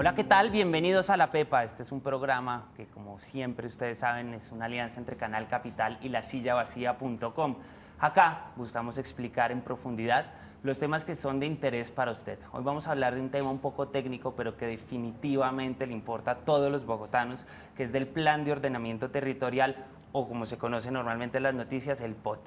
Hola, ¿qué tal? Bienvenidos a La Pepa. Este es un programa que, como siempre ustedes saben, es una alianza entre Canal Capital y lasillavacía.com. Acá buscamos explicar en profundidad los temas que son de interés para usted. Hoy vamos a hablar de un tema un poco técnico, pero que definitivamente le importa a todos los bogotanos, que es del Plan de Ordenamiento Territorial, o como se conoce normalmente en las noticias, el POT.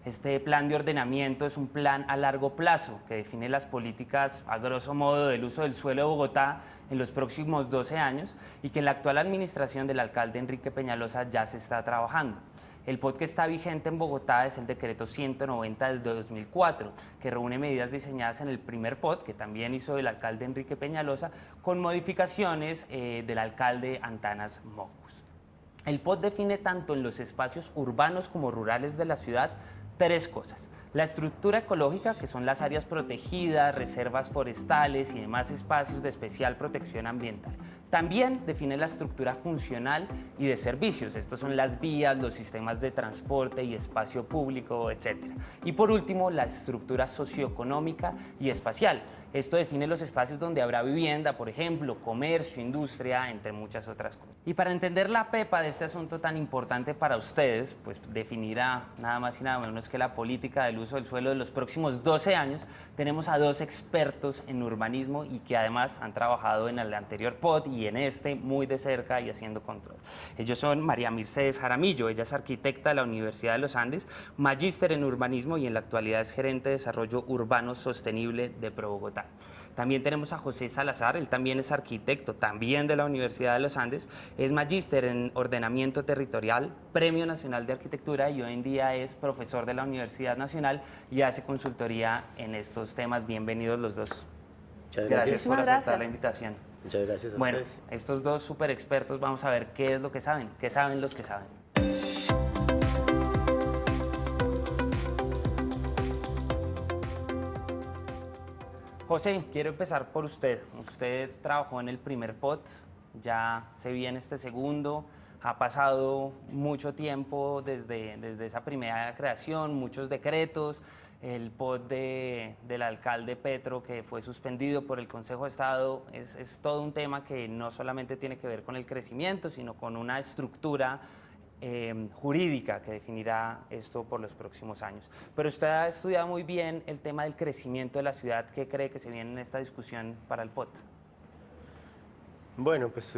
Este plan de ordenamiento es un plan a largo plazo que define las políticas, a grosso modo, del uso del suelo de Bogotá en los próximos 12 años y que en la actual administración del alcalde Enrique Peñalosa ya se está trabajando. El POT que está vigente en Bogotá es el decreto 190 del 2004, que reúne medidas diseñadas en el primer POT, que también hizo el alcalde Enrique Peñalosa, con modificaciones del alcalde Antanas Mocus. El POT define tanto en los espacios urbanos como rurales de la ciudad tres cosas: la estructura ecológica, que son las áreas protegidas, reservas forestales y demás espacios de especial protección ambiental. También define la estructura funcional y de servicios. Estos son las vías, los sistemas de transporte y espacio público, etc. Y por último, la estructura socioeconómica y espacial. Esto define los espacios donde habrá vivienda, por ejemplo, comercio, industria, entre muchas otras cosas. Y para entender la pepa de este asunto tan importante para ustedes, pues definirá nada más y nada menos que la política del uso del suelo de los próximos 12 años, tenemos a dos expertos en urbanismo y que además han trabajado en el anterior POT y en este muy de cerca y haciendo control. Ellos son María Mercedes Jaramillo, ella es arquitecta de la Universidad de los Andes, magíster en urbanismo y en la actualidad es gerente de desarrollo urbano sostenible de Pro Bogotá. También tenemos a José Salazar, él también es arquitecto, también de la Universidad de los Andes, es magíster en ordenamiento territorial, Premio Nacional de Arquitectura y hoy en día es profesor de la Universidad Nacional y hace consultoría en estos temas. Bienvenidos los dos. Muchas gracias. Gracias por aceptar la invitación. Muchas gracias a Bueno, ustedes. estos dos súper expertos, vamos a ver qué es lo que saben, qué saben los que saben. José, quiero empezar por usted. Usted trabajó en el primer POT, ya se viene este segundo, ha pasado mucho tiempo desde esa primera creación, muchos decretos, el POT del alcalde Petro que fue suspendido por el Consejo de Estado, es todo un tema que no solamente tiene que ver con el crecimiento, sino con una estructura jurídica que definirá esto por los próximos años. Pero usted ha estudiado muy bien el tema del crecimiento de la ciudad. ¿Qué cree que se viene en esta discusión para el POT? Bueno, pues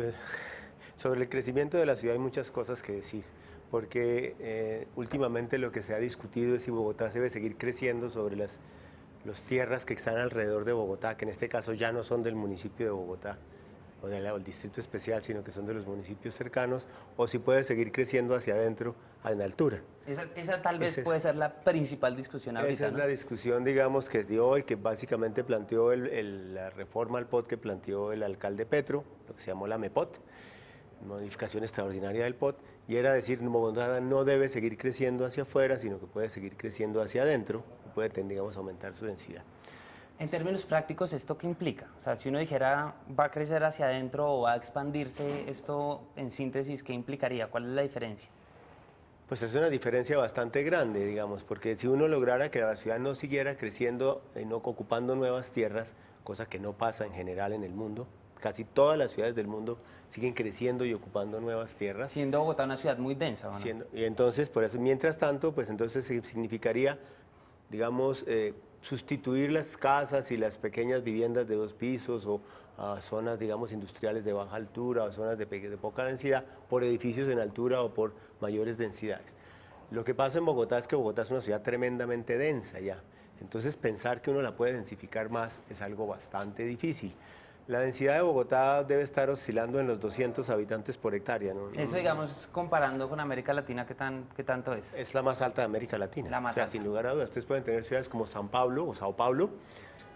sobre el crecimiento de la ciudad hay muchas cosas que decir, porque últimamente lo que se ha discutido es si Bogotá debe seguir creciendo sobre las tierras que están alrededor de Bogotá, que en este caso ya no son del municipio de Bogotá o del distrito especial, sino que son de los municipios cercanos, o si puede seguir creciendo hacia adentro en altura. Esa tal vez puede ser la principal discusión ahorita, Esa es ¿no? la discusión, digamos, que dio y que básicamente planteó la reforma al POT que planteó el alcalde Petro, lo que se llamó la MEPOT, modificación extraordinaria del POT, y era decir, Bogotá no debe seguir creciendo hacia afuera, sino que puede seguir creciendo hacia adentro, y puede, digamos, aumentar su densidad. En términos prácticos, ¿esto qué implica? O sea, si uno dijera va a crecer hacia adentro o va a expandirse, esto en síntesis, ¿qué implicaría? ¿Cuál es la diferencia? Pues es una diferencia bastante grande, digamos, porque si uno lograra que la ciudad no siguiera creciendo, no ocupando nuevas tierras, cosa que no pasa en general en el mundo, casi todas las ciudades del mundo siguen creciendo y ocupando nuevas tierras. Siendo Bogotá una ciudad muy densa, ¿o no? Y entonces, por eso, mientras tanto, pues entonces significaría, digamos, sustituir las casas y las pequeñas viviendas de 2 pisos o zonas, digamos, industriales de baja altura o zonas de poca densidad por edificios en altura o por mayores densidades. Lo que pasa en Bogotá es que Bogotá es una ciudad tremendamente densa ya, entonces pensar que uno la puede densificar más es algo bastante difícil. La densidad de Bogotá debe estar oscilando en los 200 habitantes por hectárea, ¿no? Eso, digamos, comparando con América Latina, ¿qué tanto es? Es la más alta de América Latina. La más o sea, alta. sin lugar a dudas, ustedes pueden tener ciudades como San Pablo o Sao Paulo,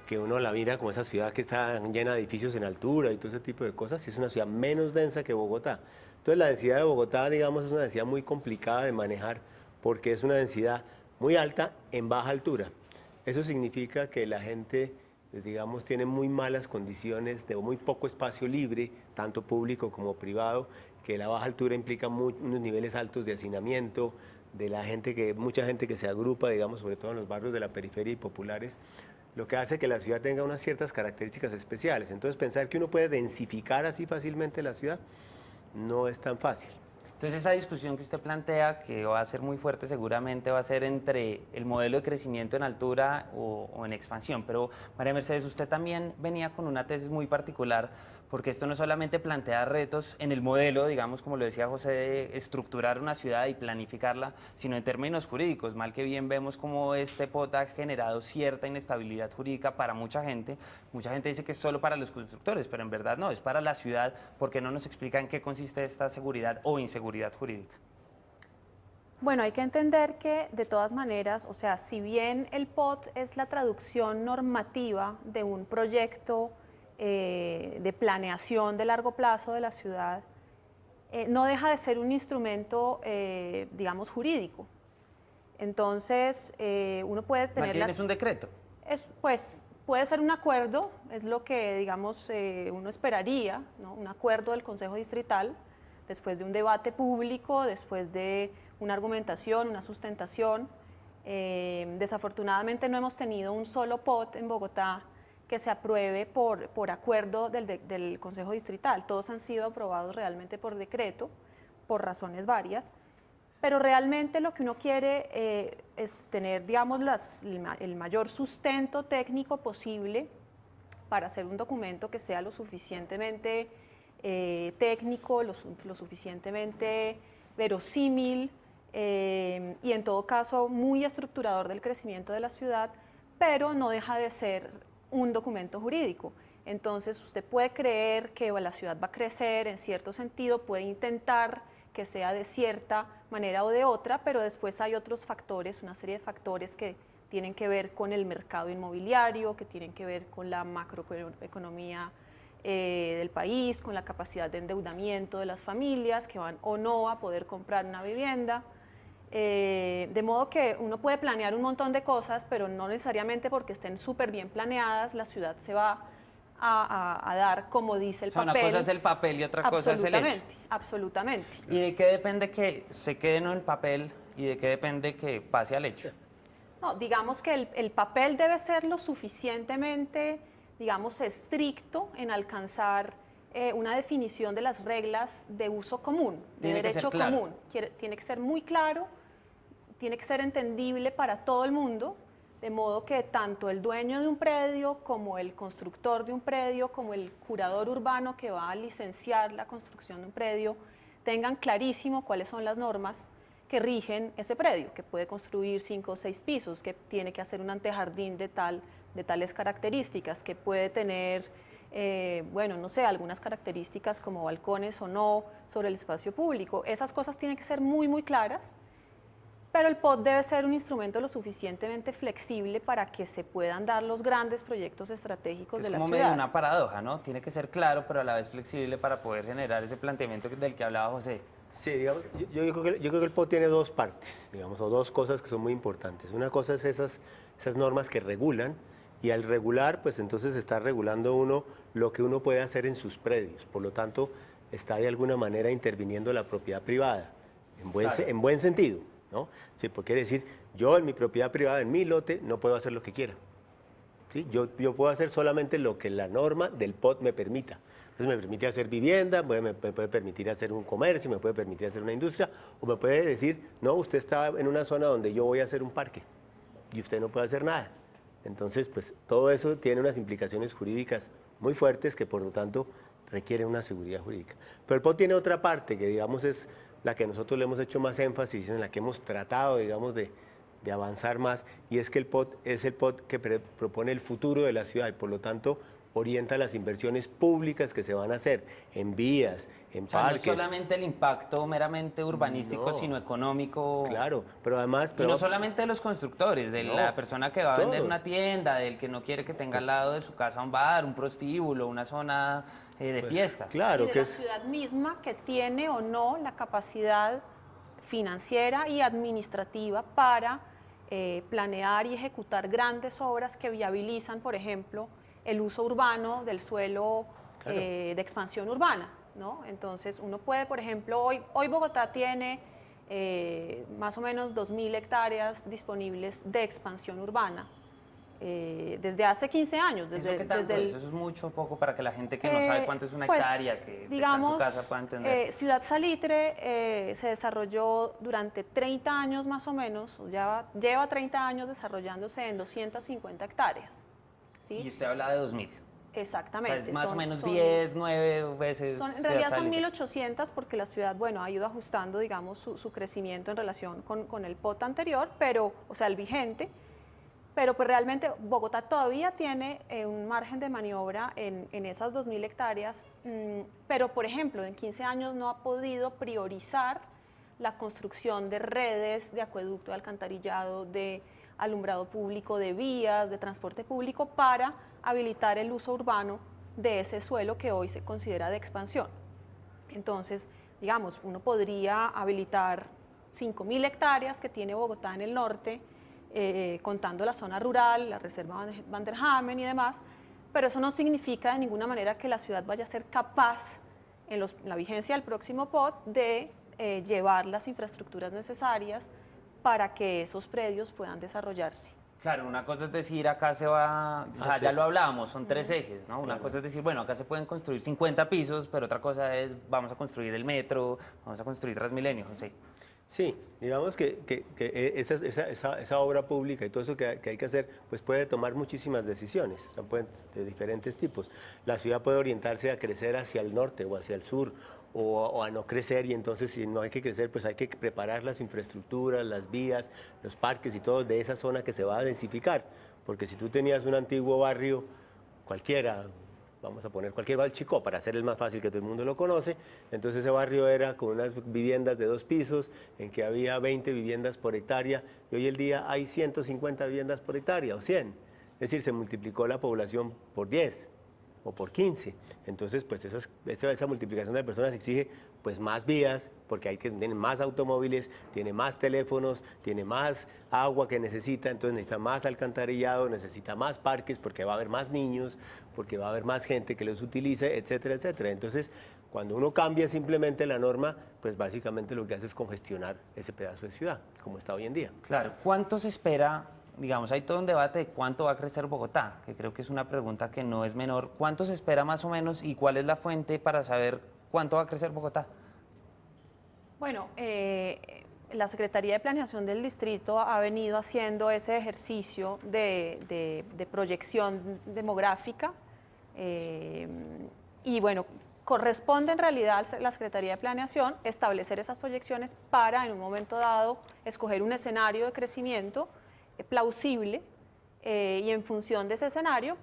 que uno la mira como esa ciudad que está llena de edificios en altura y todo ese tipo de cosas, y es una ciudad menos densa que Bogotá. Entonces la densidad de Bogotá, digamos, es una densidad muy complicada de manejar porque es una densidad muy alta en baja altura. Eso significa que la gente, digamos, tiene muy malas condiciones, de muy poco espacio libre, tanto público como privado, que la baja altura implica unos niveles altos de hacinamiento, de mucha gente que se agrupa, digamos, sobre todo en los barrios de la periferia y populares, lo que hace que la ciudad tenga unas ciertas características especiales. Entonces pensar que uno puede densificar así fácilmente la ciudad no es tan fácil. Entonces esa discusión que usted plantea, que va a ser muy fuerte seguramente, va a ser entre el modelo de crecimiento en altura o en expansión. Pero María Mercedes, usted también venía con una tesis muy particular, porque esto no solamente plantea retos en el modelo, digamos, como lo decía José, de estructurar una ciudad y planificarla, sino en términos jurídicos. Mal que bien vemos cómo este POT ha generado cierta inestabilidad jurídica para mucha gente. Mucha gente dice que es solo para los constructores, pero en verdad no, es para la ciudad. ¿Por qué no nos explica en qué consiste esta seguridad o inseguridad jurídica? Bueno, hay que entender que de todas maneras, o sea, si bien el POT es la traducción normativa de un proyecto de planeación de largo plazo de la ciudad, no deja de ser un instrumento, digamos, jurídico. Entonces, uno puede tener Es un decreto. Pues puede ser un acuerdo, es lo que, digamos, uno esperaría, ¿no? Un acuerdo del Consejo Distrital, después de un debate público, después de una argumentación, una sustentación. Desafortunadamente no hemos tenido un solo POT en Bogotá que se apruebe por acuerdo del Consejo Distrital. Todos han sido aprobados realmente por decreto, por razones varias, pero realmente lo que uno quiere es tener, digamos, el mayor sustento técnico posible para hacer un documento que sea lo suficientemente técnico, lo suficientemente verosímil y en todo caso muy estructurador del crecimiento de la ciudad, pero no deja de ser un documento jurídico. Entonces usted puede creer que la ciudad va a crecer en cierto sentido, puede intentar que sea de cierta manera o de otra, pero después hay otros factores, una serie de factores que tienen que ver con el mercado inmobiliario, que tienen que ver con la macroeconomía del país, con la capacidad de endeudamiento de las familias que van o no a poder comprar una vivienda. De modo que uno puede planear un montón de cosas, pero no necesariamente porque estén súper bien planeadas, la ciudad se va a dar como dice el papel. Una cosa es el papel y otra cosa es el hecho. Absolutamente. ¿Y de qué depende que se quede en el papel y de qué depende que pase al hecho? No, digamos que el papel debe ser lo suficientemente, digamos, estricto en alcanzar una definición de las reglas de uso común, de derecho común. Tiene que ser muy claro, tiene que ser entendible para todo el mundo, de modo que tanto el dueño de un predio como el constructor de un predio, como el curador urbano que va a licenciar la construcción de un predio, tengan clarísimo cuáles son las normas que rigen ese predio, que puede construir 5 o 6 pisos, que tiene que hacer un antejardín de tales características, que puede tener, bueno, no sé, algunas características como balcones o no sobre el espacio público. Esas cosas tienen que ser muy, muy claras, pero el POT debe ser un instrumento lo suficientemente flexible para que se puedan dar los grandes proyectos estratégicos de la ciudad. Es como medio una paradoja, ¿no? Tiene que ser claro, pero a la vez flexible para poder generar ese planteamiento del que hablaba José. Sí, digamos, yo creo que el POT tiene dos partes, digamos, o dos cosas que son muy importantes. Una cosa es esas normas que regulan, y al regular, pues entonces está regulando uno lo que uno puede hacer en sus predios. Por lo tanto, está de alguna manera interviniendo la propiedad privada, en buen sentido, ¿no? Sí, porque quiere decir, yo en mi propiedad privada, en mi lote, no puedo hacer lo que quiera. ¿Sí? Yo puedo hacer solamente lo que la norma del POT me permita. Entonces me permite hacer vivienda, me puede permitir hacer un comercio, me puede permitir hacer una industria, o me puede decir, no, usted está en una zona donde yo voy a hacer un parque y usted no puede hacer nada. Entonces, pues todo eso tiene unas implicaciones jurídicas muy fuertes que por lo tanto requieren una seguridad jurídica. Pero el POT tiene otra parte que digamos es la que nosotros le hemos hecho más énfasis, en la que hemos tratado, digamos, de avanzar más, y es que el POT es el POT que propone el futuro de la ciudad y por lo tanto orienta las inversiones públicas que se van a hacer en vías, en parques. No solamente el impacto meramente urbanístico, sino económico. Claro, pero además... Y no solamente de los constructores, de la persona que va a vender una tienda, del que no quiere que tenga al lado de su casa un bar, un prostíbulo, una zona de fiesta. Claro, y de la ciudad misma que tiene o no la capacidad financiera y administrativa para planear y ejecutar grandes obras que viabilizan, por ejemplo, el uso urbano del suelo de expansión urbana, ¿no? Entonces uno puede, por ejemplo, hoy Bogotá tiene más o menos 2.000 hectáreas disponibles de expansión urbana. desde hace 15 años. ¿Eso Desde, qué tanto desde es? Eso es mucho o poco para que la gente que no sabe cuánto es una pues, hectárea, que digamos, está en su casa pueda entender. Ciudad Salitre se desarrolló durante 30 años más o menos, lleva 30 años desarrollándose en 250 hectáreas. ¿Sí? Y usted habla de 2000. Exactamente. O sea, es más o menos son- 10, 9 veces. en Ciudad realidad son Salitre. 1.800 porque la ciudad, bueno, ha ido ajustando, digamos, su crecimiento en relación con el POT anterior, pero, o sea, el vigente, pero pues realmente Bogotá todavía tiene un margen de maniobra en esas 2.000 hectáreas, pero por ejemplo, en 15 años no ha podido priorizar la construcción de redes de acueducto, de alcantarillado, de alumbrado público, de vías, de transporte público para habilitar el uso urbano de ese suelo que hoy se considera de expansión. Entonces, digamos, uno podría habilitar 5.000 hectáreas que tiene Bogotá en el norte, contando la zona rural, la reserva Van der Hamen y demás, pero eso no significa de ninguna manera que la ciudad vaya a ser capaz, en la vigencia del próximo POT, de llevar las infraestructuras necesarias para que esos predios puedan desarrollarse. Claro, una cosa es decir, acá se va, o sea, ya lo hablábamos, son 3 ejes, ¿no? Una cosa es decir, bueno, acá se pueden construir 50 pisos, pero otra cosa es, vamos a construir el metro, vamos a construir Transmilenio, José. Sí, digamos que esa obra pública y todo eso que hay que hacer, pues puede tomar muchísimas decisiones, o sea, de diferentes tipos. La ciudad puede orientarse a crecer hacia el norte o hacia el sur, o a no crecer, y entonces si no hay que crecer, pues hay que preparar las infraestructuras, las vías, los parques y todo de esa zona que se va a densificar, porque si tú tenías un antiguo barrio cualquiera, vamos a poner cualquier barrio, Chicó, para hacer el más fácil que todo el mundo lo conoce, entonces ese barrio era con unas viviendas de 2 pisos, en que había 20 viviendas por hectárea, y hoy el día hay 150 viviendas por hectárea, o 100, es decir, se multiplicó la población por 10 o por 15. Entonces, pues esa multiplicación de personas exige pues más vías, porque hay que tener más automóviles, tiene más teléfonos, tiene más agua que necesita, entonces necesita más alcantarillado, necesita más parques, porque va a haber más niños, porque va a haber más gente que los utilice, etcétera, etcétera. Entonces, cuando uno cambia simplemente la norma, pues básicamente lo que hace es congestionar ese pedazo de ciudad, como está hoy en día. Claro, ¿cuánto se espera? Digamos, hay todo un debate de cuánto va a crecer Bogotá, que creo que es una pregunta que no es menor. ¿Cuánto se espera más o menos y cuál es la fuente para saber cuánto va a crecer Bogotá? Bueno, la Secretaría de Planeación del Distrito ha venido haciendo ese ejercicio de proyección demográfica y bueno, corresponde en realidad a la Secretaría de Planeación establecer esas proyecciones para en un momento dado escoger un escenario de crecimiento plausible y en función de ese escenario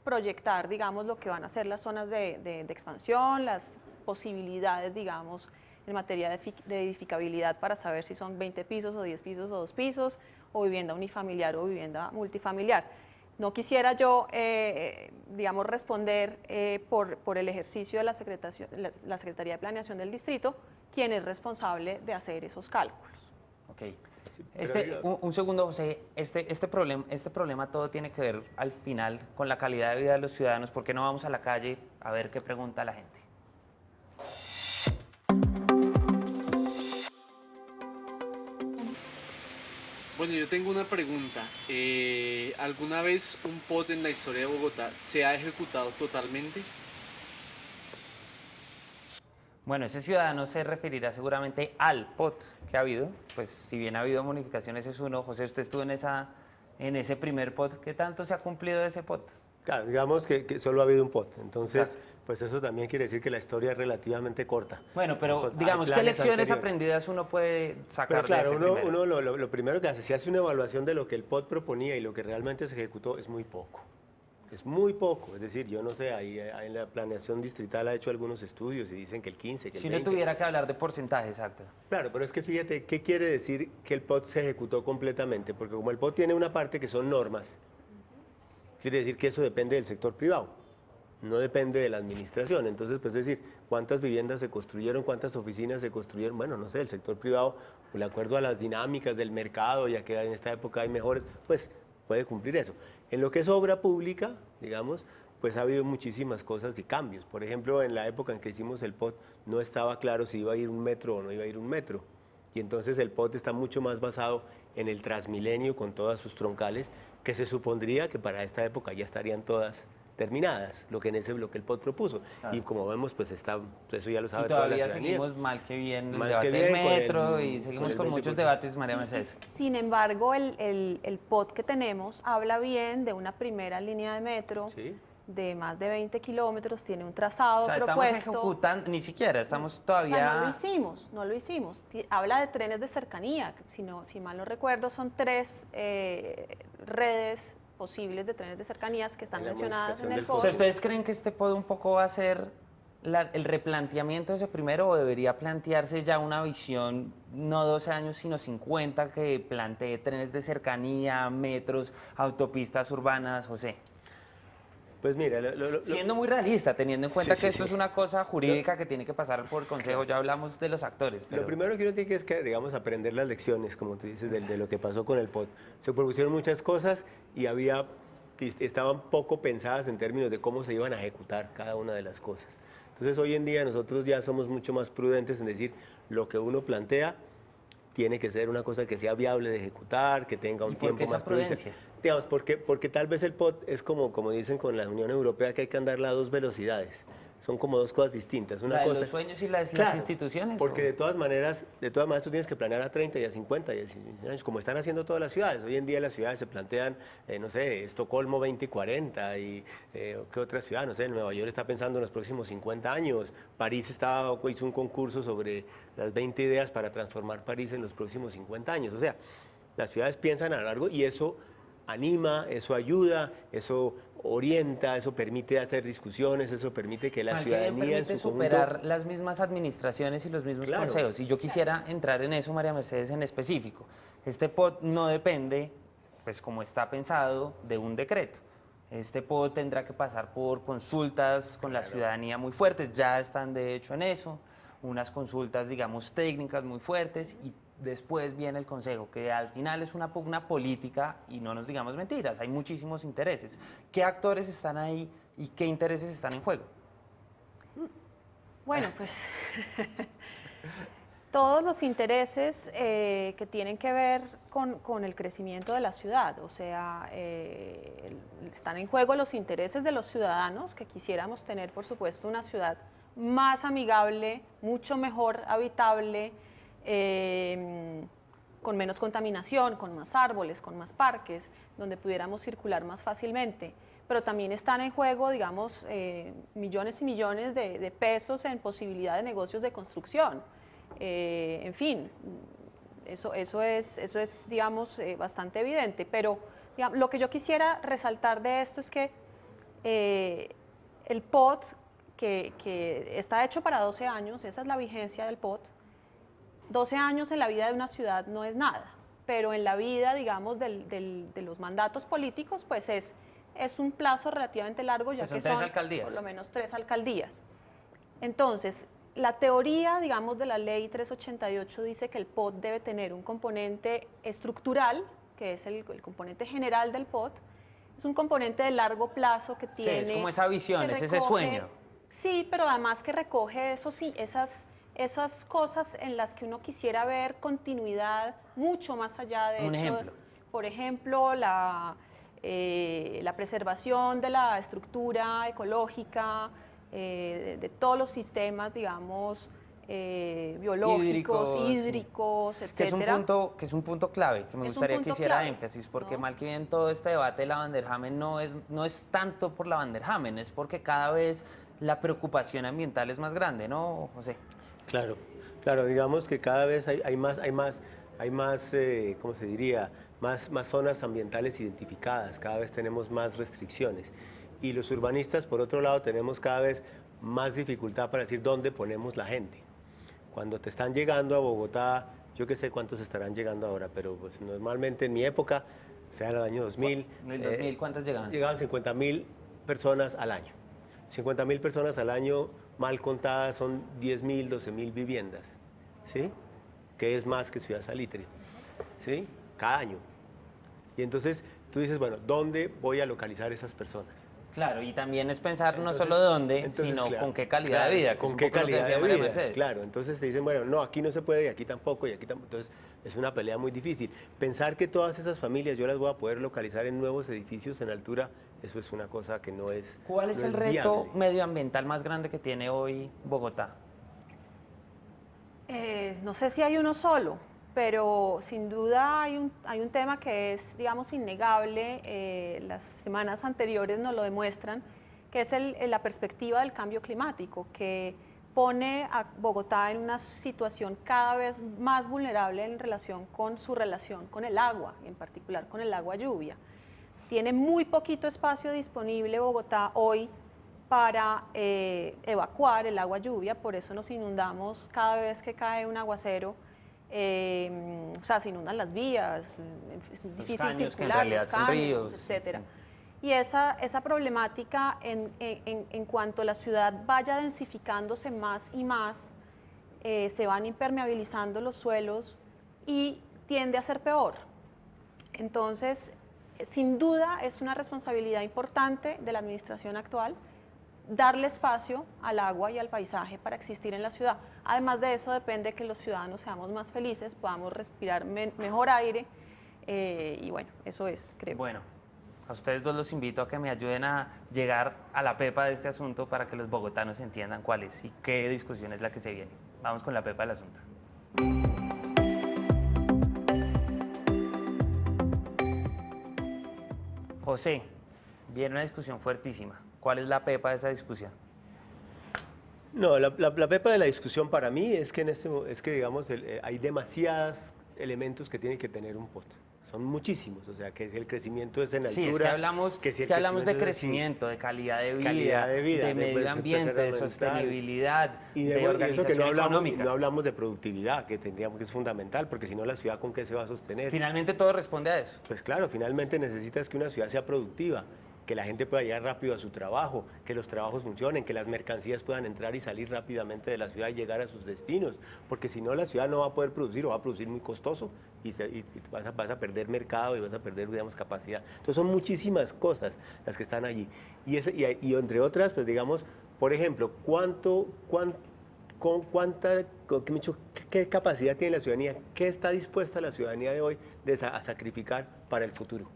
proyectar, digamos, lo que van a ser las zonas de expansión, las posibilidades, digamos, en materia de edificabilidad para saber si son 20 pisos o 10 pisos o 2 pisos, o vivienda unifamiliar o vivienda multifamiliar. No quisiera yo, digamos, responder por el ejercicio de la Secretaría de Planeación del Distrito, quien es responsable de hacer esos cálculos. Ok. Un segundo, José. Este problema todo tiene que ver al final con la calidad de vida de los ciudadanos. ¿Por qué no vamos a la calle a ver qué pregunta la gente? Bueno, yo tengo una pregunta. ¿Alguna vez un POT en la historia de Bogotá se ha ejecutado totalmente? Bueno, ese ciudadano se referirá seguramente al POT que ha habido. Pues si bien ha habido modificaciones, es uno. José, usted estuvo en ese primer POT. ¿Qué tanto se ha cumplido de ese POT? Claro, digamos que solo ha habido un POT, entonces, Exacto. pues eso también quiere decir que la historia es relativamente corta. Bueno, pero Hay digamos, ¿qué planes lecciones anteriores. aprendidas uno puede sacar Pero claro, de ese primero? uno lo primero que hace, si hace una evaluación de lo que el POT proponía y lo que realmente se ejecutó, es muy poco. Es muy poco, es decir, yo no sé, ahí en la planeación distrital ha hecho algunos estudios y dicen que el 15, que el Si 20. uno tuviera que hablar de porcentaje, exacto. Claro, pero es que fíjate, ¿qué quiere decir que el POT se ejecutó completamente? Porque como el POT tiene una parte que son normas, quiere decir que eso depende del sector privado, no depende de la administración. Entonces, pues es decir, ¿cuántas viviendas se construyeron? ¿Cuántas oficinas se construyeron? Bueno, no sé, el sector privado, pues, de acuerdo a las dinámicas del mercado, ya que en esta época hay mejores, pues puede cumplir eso. En lo que es obra pública, digamos, pues ha habido muchísimas cosas y cambios. Por ejemplo, en la época en que hicimos el POT, no estaba claro si iba a ir un metro o no iba a ir un metro. Y entonces el POT está mucho más basado en el Transmilenio con todas sus troncales, que se supondría que para esta época ya estarían todas terminadas, lo que en ese bloque el POT propuso. Claro. Y como vemos, pues está, eso ya lo sabe Y toda la todavía ciudadanía. seguimos mal que bien el Mal debate que del bien con el- metro y con seguimos el con muchos 20%. debates, María Mercedes. Sin embargo, el POT que tenemos habla bien de una primera línea de metro ¿Sí? de más de 20 kilómetros, tiene un trazado O sea, estamos propuesto. ejecutando, ni siquiera, estamos O todavía... sea, no lo hicimos. Habla de trenes de cercanía, que si mal no recuerdo, son 3 redes posibles de trenes de cercanías que están En la mencionadas en modificación el del O POT. sea, ¿ustedes creen que este POD un poco va a ser el replanteamiento de ese primero o debería plantearse ya una visión, no 12 años, sino 50, que plantee trenes de cercanía, metros, autopistas urbanas, José? Pues mira, Siendo muy realista, teniendo en cuenta Sí, que sí, esto sí. es una cosa jurídica que tiene que pasar por el Consejo, ya hablamos de los actores. Pero... lo primero que uno tiene que es que, digamos, aprender las lecciones, como tú dices, de lo que pasó con el POT. Se propusieron muchas cosas y estaban poco pensadas en términos de cómo se iban a ejecutar cada una de las cosas. Entonces, hoy en día nosotros ya somos mucho más prudentes en decir lo que uno plantea tiene que ser una cosa que sea viable de ejecutar, que tenga un ¿Y por qué tiempo esa más prudencia. prudencia? Digamos, porque tal vez el POT es como dicen con la Unión Europea, que hay que andarla a 2 velocidades. Son como 2 cosas distintas. Una ¿La de cosa, los sueños y las Claro, instituciones? Porque ¿o? de todas maneras tú tienes que planear a 30 y a 50 y a 60 años, como están haciendo todas las ciudades. Hoy en día las ciudades se plantean, no sé, Estocolmo 2040 y ¿qué otra ciudad? No sé, Nueva York está pensando en los próximos 50 años. París hizo un concurso sobre las 20 ideas para transformar París en los próximos 50 años. O sea, las ciudades piensan a lo largo y eso anima, eso ayuda, eso orienta, eso permite hacer discusiones, eso permite que la Mal que ciudadanía bien en permite su superar conjunto... las mismas administraciones y los mismos Claro. consejos. Y yo quisiera entrar en eso, María Mercedes, en específico. Este POT no depende, pues como está pensado, de un decreto. Este POT tendrá que pasar por consultas con la ciudadanía muy fuertes, ya están de hecho en eso, unas consultas, digamos, técnicas muy fuertes y después viene el Consejo, que al final es una pugna política y no nos digamos mentiras, hay muchísimos intereses. ¿Qué actores están ahí y qué intereses están en juego? Bueno, pues todos los intereses que tienen que ver con el crecimiento de la ciudad, o sea, están en juego los intereses de los ciudadanos que quisiéramos tener, por supuesto, una ciudad más amigable, mucho mejor habitable, con menos contaminación, con más árboles, con más parques, donde pudiéramos circular más fácilmente. Pero también están en juego, digamos, millones y millones de pesos en posibilidad de negocios de construcción. En fin, eso es digamos, bastante evidente. Pero digamos, lo que yo quisiera resaltar de esto es que el POT, que está hecho para 12 años, esa es la vigencia del POT. 12 años en la vida de una ciudad no es nada, pero en la vida, digamos, de los mandatos políticos, pues es un plazo relativamente largo, ya Son que 3 son alcaldías. por lo menos 3 alcaldías. Entonces, la teoría, digamos, de la ley 388 dice que el POT debe tener un componente estructural, que es el componente general del POT, es un componente de largo plazo que tiene... Sí, es como esa visión, que es ese sueño. Sí, pero además que recoge eso, sí, esas cosas en las que uno quisiera ver continuidad mucho más allá de Un hecho, ejemplo. por ejemplo, la preservación de la estructura ecológica, de todos los sistemas, digamos, biológicos, hídricos, sí. etcétera. Que es un punto clave, que me Es un gustaría que punto hiciera clave, énfasis, porque ¿no? mal que bien todo este debate de la Van der Hamen no es tanto por la Van der Hamen, es porque cada vez la preocupación ambiental es más grande, ¿no, José? Claro, claro, digamos que cada vez hay más, ¿cómo se diría? Más zonas ambientales identificadas, cada vez tenemos más restricciones. Y los urbanistas, por otro lado, tenemos cada vez más dificultad para decir dónde ponemos la gente. Cuando te están llegando a Bogotá, yo qué sé cuántos estarán llegando ahora, pero pues normalmente en mi época, sea en el año 2000... En el 2000, ¿cuántas llegaban? Llegaban 50.000 personas al año. 50.000 personas al año, mal contadas, son 10.000, 12.000 viviendas, ¿sí? Que es más que Ciudad Salitre, ¿sí? Cada año. Y entonces tú dices, bueno, ¿dónde voy a localizar esas personas? Claro, y también es pensar no Entonces- solo dónde, entonces, sino claro, con qué calidad claro, de vida. que es con un qué poco lo que calidad decía de María vida, Mercedes. claro. Entonces te dicen, bueno, no, aquí no se puede, y aquí tampoco, y aquí tampoco. Entonces es una pelea muy difícil. Pensar que todas esas familias yo las voy a poder localizar en nuevos edificios en altura, eso es una cosa que no es ¿Cuál es no el reto viable. medioambiental más grande que tiene hoy Bogotá? No sé si hay uno solo, pero sin duda hay un tema que es, digamos, innegable. Las semanas anteriores nos lo demuestran, que es la perspectiva del cambio climático, que pone a Bogotá en una situación cada vez más vulnerable en relación con su relación con el agua, y en particular con el agua lluvia. Tiene muy poquito espacio disponible Bogotá hoy para evacuar el agua lluvia, por eso nos inundamos cada vez que cae un aguacero. O sea, se inundan las vías, es difícil caños, que en circular, realidad los son caños, ríos, etcétera. sí. Y esa problemática, en cuanto la ciudad vaya densificándose más y más, se van impermeabilizando los suelos y tiende a ser peor. Entonces, sin duda es una responsabilidad importante de la administración actual darle espacio al agua y al paisaje para existir en la ciudad. Además de eso, depende que los ciudadanos seamos más felices, podamos respirar mejor aire y bueno, eso es, creo. Bueno, a ustedes dos los invito a que me ayuden a llegar a la pepa de este asunto para que los bogotanos entiendan cuál es y qué discusión es la que se viene. Vamos con la pepa del asunto. José, viene una discusión fuertísima. ¿Cuál es la pepa de esa discusión? No, la pepa de la discusión para mí es que, es que digamos, hay demasiados elementos que tiene que tener un POT. Son muchísimos, o sea, que el crecimiento es en altura. Sí, es que hablamos, si el de crecimiento es así, crecimiento, de calidad de vida, de pues, medio ambiente, de ambiental, sostenibilidad, y de eso organización que no económica. hablamos de productividad, que tendríamos que es fundamental, porque si no la ciudad con qué se va a sostener. Finalmente todo responde a eso. Pues claro, finalmente necesitas que una ciudad sea productiva, que la gente pueda llegar rápido a su trabajo, que los trabajos funcionen, que las mercancías puedan entrar y salir rápidamente de la ciudad y llegar a sus destinos, porque si no la ciudad no va a poder producir o va a producir muy costoso y vas a perder mercado y vas a perder, digamos, capacidad. Entonces son muchísimas cosas las que están allí. Y entre otras, pues digamos, por ejemplo, ¿qué capacidad tiene la ciudadanía? ¿Qué está dispuesta la ciudadanía de hoy a sacrificar para el futuro?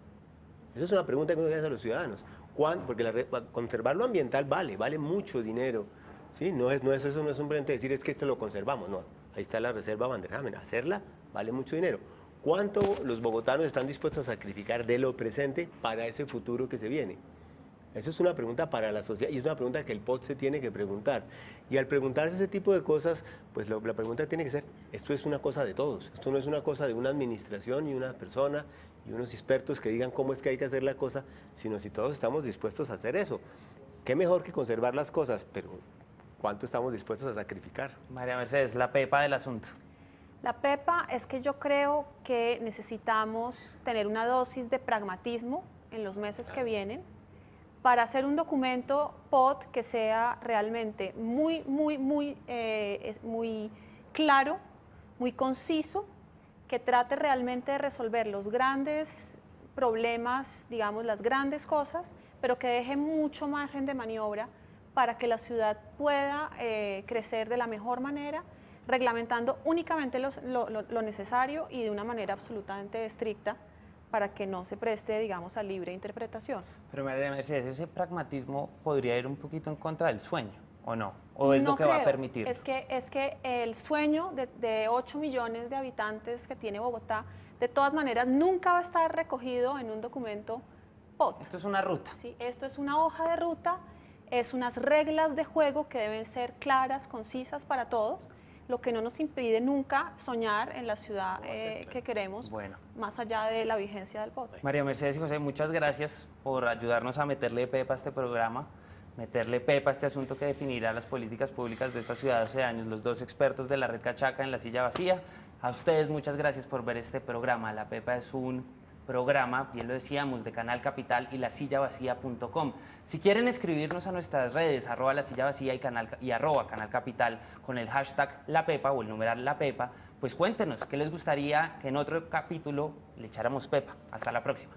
Esa es una pregunta que uno le hace a los ciudadanos. Porque conservar lo ambiental vale mucho dinero. ¿Sí? Eso no es simplemente decir es que esto lo conservamos. No, ahí está la reserva Vanderhamen. Hacerla vale mucho dinero. ¿Cuánto los bogotanos están dispuestos a sacrificar de lo presente para ese futuro que se viene? Eso es una pregunta para la sociedad y es una pregunta que el POT se tiene que preguntar. Y al preguntarse ese tipo de cosas, pues la pregunta tiene que ser, esto es una cosa de todos, esto no es una cosa de una administración y una persona y unos expertos que digan cómo es que hay que hacer la cosa, sino si todos estamos dispuestos a hacer eso. Qué mejor que conservar las cosas, pero ¿cuánto estamos dispuestos a sacrificar? María Mercedes, la pepa del asunto. La pepa es que yo creo que necesitamos tener una dosis de pragmatismo en los meses que vienen para hacer un documento POT que sea realmente muy claro, muy conciso, que trate realmente de resolver los grandes problemas, digamos, las grandes cosas, pero que deje mucho margen de maniobra para que la ciudad pueda crecer de la mejor manera, reglamentando únicamente lo necesario y de una manera absolutamente estricta, para que no se preste, digamos, a libre interpretación. Pero María Mercedes, ese pragmatismo podría ir un poquito en contra del sueño, ¿o no? ¿O es No lo que va a creo. permitir? Es que el sueño de 8 millones de habitantes que tiene Bogotá, de todas maneras, nunca va a estar recogido en un documento POT. Esto es una ruta. ¿Sí? Esto es una hoja de ruta, es unas reglas de juego que deben ser claras, concisas para todos, lo que no nos impide nunca soñar en la ciudad que queremos, Bueno. más allá de la vigencia del POT. María Mercedes y José, muchas gracias por ayudarnos a meterle pepa a este programa, meterle pepa a este asunto que definirá las políticas públicas de esta ciudad hace años, los dos expertos de la Red Cachaca en la silla vacía. A ustedes muchas gracias por ver este programa. La pepa es un programa, bien lo decíamos, de Canal Capital y lasillavacía.com. Si quieren escribirnos a nuestras redes, @lasillavacía y @Canal Capital con el hashtag La Pepa o el numeral La Pepa, pues cuéntenos qué les gustaría que en otro capítulo le echáramos pepa. Hasta la próxima.